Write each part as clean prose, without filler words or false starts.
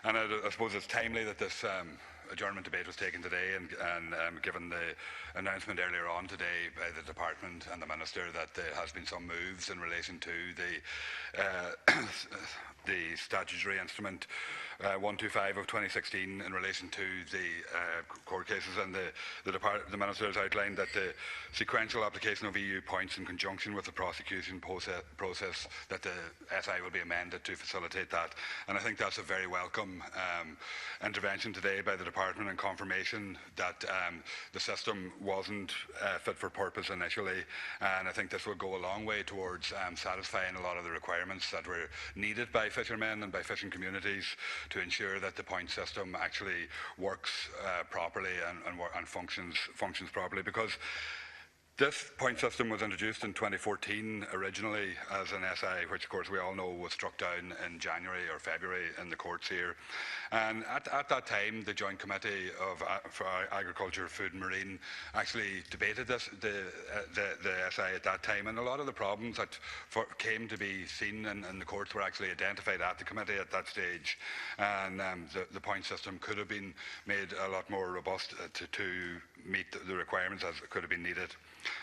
And I suppose it's timely that this adjournment debate was taken today, and given the announcement earlier on today by the Department and the Minister that there has been some moves in relation to the statutory instrument 125 of 2016 in relation to the court cases, and the Minister has outlined that the sequential application of EU points in conjunction with the prosecution process, that the SI will be amended to facilitate that. And I think that's a very welcome intervention today by the Department, and confirmation that the system wasn't fit for purpose initially, and I think this will go a long way towards satisfying a lot of the requirements that were needed by fishermen and by fishing communities to ensure that the point system actually works properly and functions properly. Because this point system was introduced in 2014 originally as an SI, which of course we all know was struck down in January or February in the courts here. And at that time, the Joint Committee for Agriculture, Food and Marine actually debated the SI at that time, and a lot of the problems that came to be seen in the courts were actually identified at the committee at that stage, and the point system could have been made a lot more robust to meet the requirements as it could have been needed.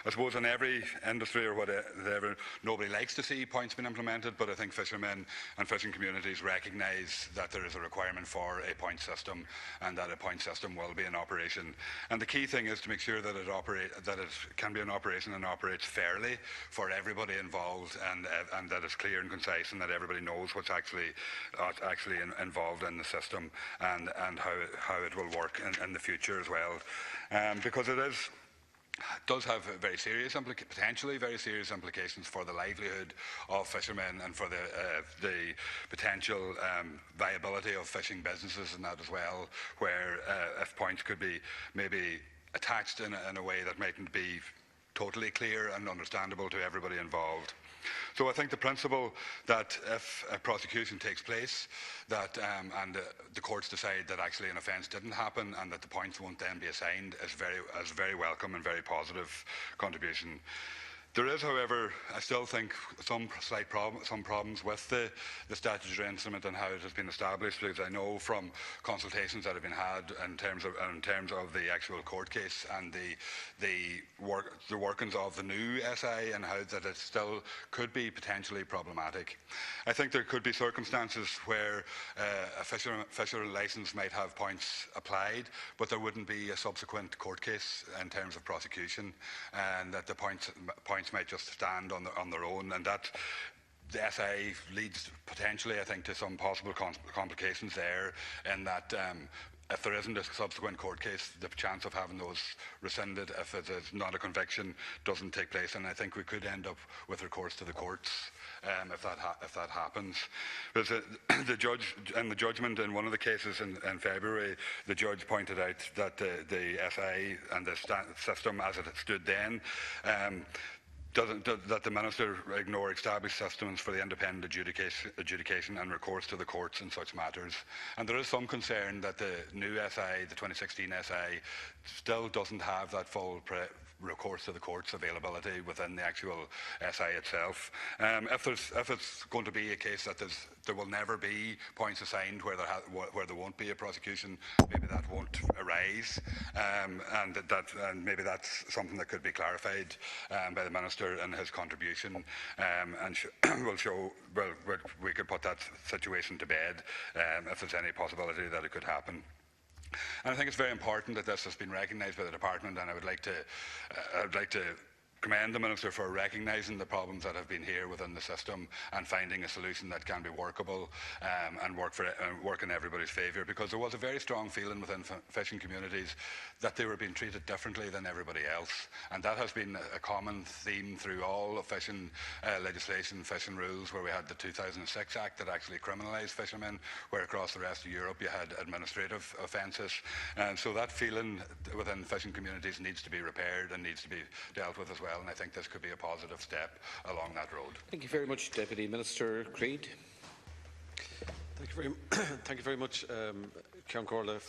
I suppose in every industry or whatever, nobody likes to see points being implemented, but I think fishermen and fishing communities recognise that there is a requirement for a point system, and that a point system will be in operation. And the key thing is to make sure that it can be in operation and operates fairly for everybody involved, and that it's clear and concise, and that everybody knows what's actually involved in the system, and how it will work in the future as well, because it does have potentially very serious implications for the livelihood of fishermen, and for the potential viability of fishing businesses and that as well, where if points could be maybe attached in a way that mightn't be totally clear and understandable to everybody involved. So I think the principle that if a prosecution takes place, that and the courts decide that actually an offence didn't happen, and that the points won't then be assigned, is very welcome and very positive contribution. There is, however, I still think some problems with the statutory instrument and how it has been established, because I know from consultations that have been had in terms of the actual court case and the workings of the new SI, and how that it still could be potentially problematic. I think there could be circumstances where a fisher licence might have points applied, but there wouldn't be a subsequent court case in terms of prosecution, and that the points might just stand on their own, and that the SI leads potentially, I think, to some possible complications there, in that if there isn't a subsequent court case, the chance of having those rescinded, if it is not a conviction, doesn't take place, and I think we could end up with recourse to the courts if that happens. Because the judge, in the judgment in one of the cases in February, the judge pointed out that the SI and the system as it stood then that the Minister ignore established systems for the independent adjudication and recourse to the courts in such matters. And there is some concern that the new SI, the 2016 SI, still doesn't have that full recourse to the courts availability within the actual SI itself. If it's going to be a case that there will never be points assigned where there won't be a prosecution, maybe that won't arise, and maybe that's something that could be clarified by the Minister in his contribution, and we could put that situation to bed if there's any possibility that it could happen. And I think it's very important that this has been recognised by the Department, and I would like to commend the Minister for recognising the problems that have been here within the system, and finding a solution that can be workable and work in everybody's favour, because there was a very strong feeling within fishing communities that they were being treated differently than everybody else, and that has been a common theme through all of fishing legislation, fishing rules, where we had the 2006 Act that actually criminalised fishermen, where across the rest of Europe you had administrative offences, and so that feeling within fishing communities needs to be repaired and needs to be dealt with as well. And I think this could be a positive step along that road. Thank you very much, Deputy Minister Creed. Thank you very much, Ceann Comhairle.